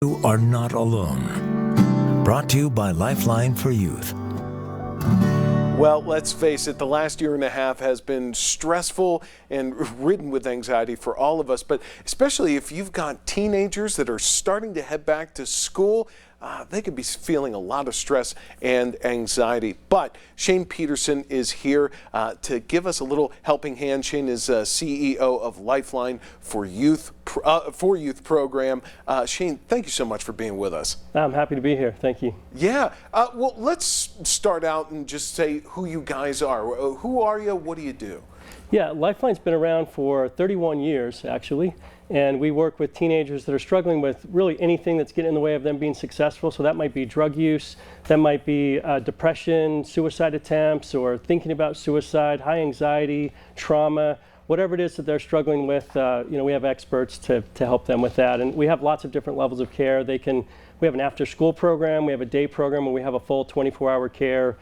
You are not alone. Brought to you by Lifeline for Youth. Well, let's face it, the last year and a half has been stressful and ridden with anxiety for all of us, but especially if you've got teenagers that are starting to head back to school, they could be feeling a lot of stress and anxiety. But Shane Peterson is here to give us a little helping hand. Shane is CEO of Lifeline for Youth program. Shane, thank you so much for being with us. I'm happy to be here. Thank you. Yeah. Well, let's start out and just say who you guys are. Who are you? What do you do? Yeah, Lifeline's been around for 31 years, actually, and we work with teenagers that are struggling with really anything that's getting in the way of them being successful. So that might be drug use, that might be depression, suicide attempts, or thinking about suicide, high anxiety, trauma, whatever it is that they're struggling with. We have experts to help them with that, and we have lots of different levels of care. We have an after-school program, we have a day program, and we have a full 24-hour care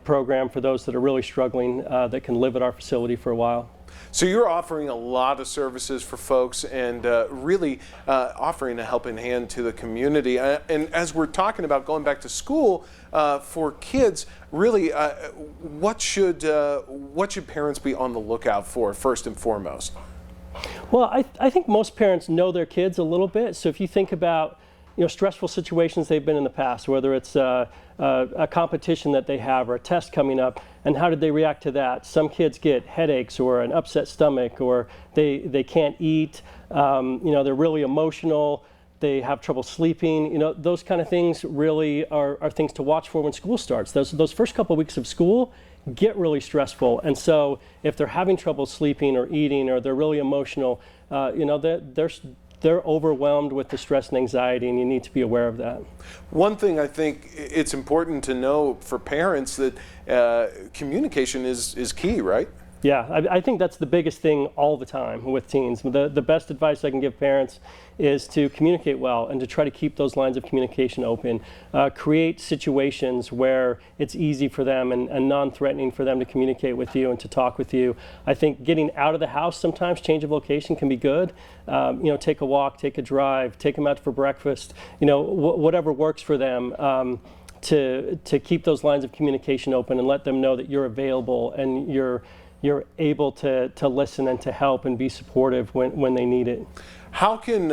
program for those that are really struggling that can live at our facility for a while. So you're offering a lot of services for folks and really offering a helping hand to the community. And as we're talking about going back to school for kids, really, what should parents be on the lookout for first and foremost? Well, I think most parents know their kids a little bit. So if you think about stressful situations they've been in the past, whether it's a competition that they have or a test coming up, and how did they react to that? Some kids get headaches or an upset stomach, or they can't eat, they're really emotional, they have trouble sleeping. Those kind of things really are things to watch for when school starts. Those first couple of weeks of school get really stressful, and so if they're having trouble sleeping or eating, or they're really emotional, they're overwhelmed with the stress and anxiety, and you need to be aware of that. One thing I think it's important to know for parents that communication is key, right? Yeah, I think that's the biggest thing all the time with teens. The best advice I can give parents is to communicate well and to try to keep those lines of communication open. Create situations where it's easy for them and non-threatening for them to communicate with you and to talk with you. I think getting out of the house sometimes, change of location can be good. Take a walk, take a drive, take them out for breakfast, whatever works for them. To keep those lines of communication open and let them know that you're available and you're able to listen and to help and be supportive when they need it. How can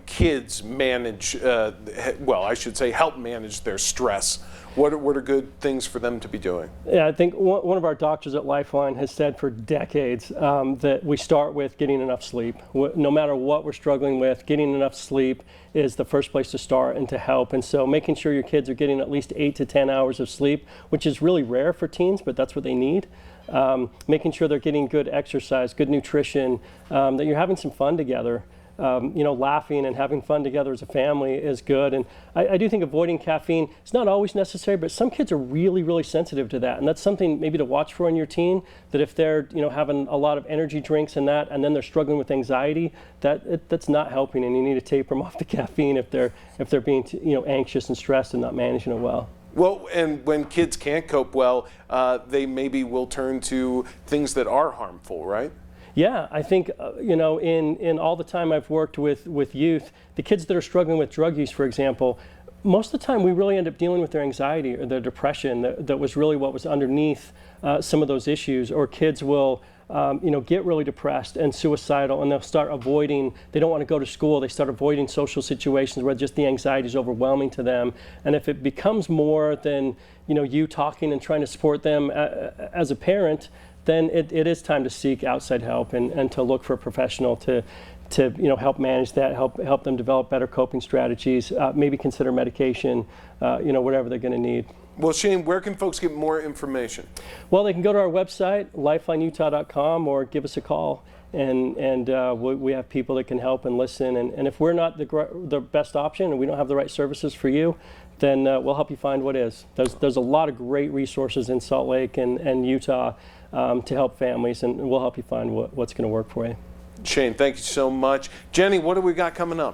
kids manage, help manage their stress? What are good things for them to be doing? Yeah, I think one of our doctors at Lifeline has said for decades that we start with getting enough sleep. No matter what we're struggling with, getting enough sleep is the first place to start and to help. And so making sure your kids are getting at least 8 to 10 hours of sleep, which is really rare for teens, but that's what they need. Making sure they're getting good exercise, good nutrition, that you're having some fun together. Laughing and having fun together as a family is good. And I do think avoiding caffeine is not always necessary, but some kids are really, really sensitive to that. And that's something maybe to watch for in your teen, that if they're having a lot of energy drinks and then they're struggling with anxiety, that's not helping, and you need to taper them off the caffeine if they're being anxious and stressed and not managing it well. Well, and when kids can't cope well, they maybe will turn to things that are harmful, right? Yeah, I think, in all the time I've worked with youth, the kids that are struggling with drug use, for example, most of the time we really end up dealing with their anxiety or their depression that was really what was underneath some of those issues. Or kids will get really depressed and suicidal, and they'll start avoiding, they don't want to go to school, they start avoiding social situations where just the anxiety is overwhelming to them. And if it becomes more than you talking and trying to support them as a parent, then it is time to seek outside help and to look for a professional to help manage that, help them develop better coping strategies, maybe consider medication, whatever they're going to need. Well, Shane, where can folks get more information? Well, they can go to our website, lifelineutah.com, or give us a call, and we have people that can help and listen. And if we're not the best option and we don't have the right services for you, then we'll help you find what is. There's a lot of great resources in Salt Lake and Utah to help families, and we'll help you find what's going to work for you. Shane, thank you so much. Jenny, what do we got coming up?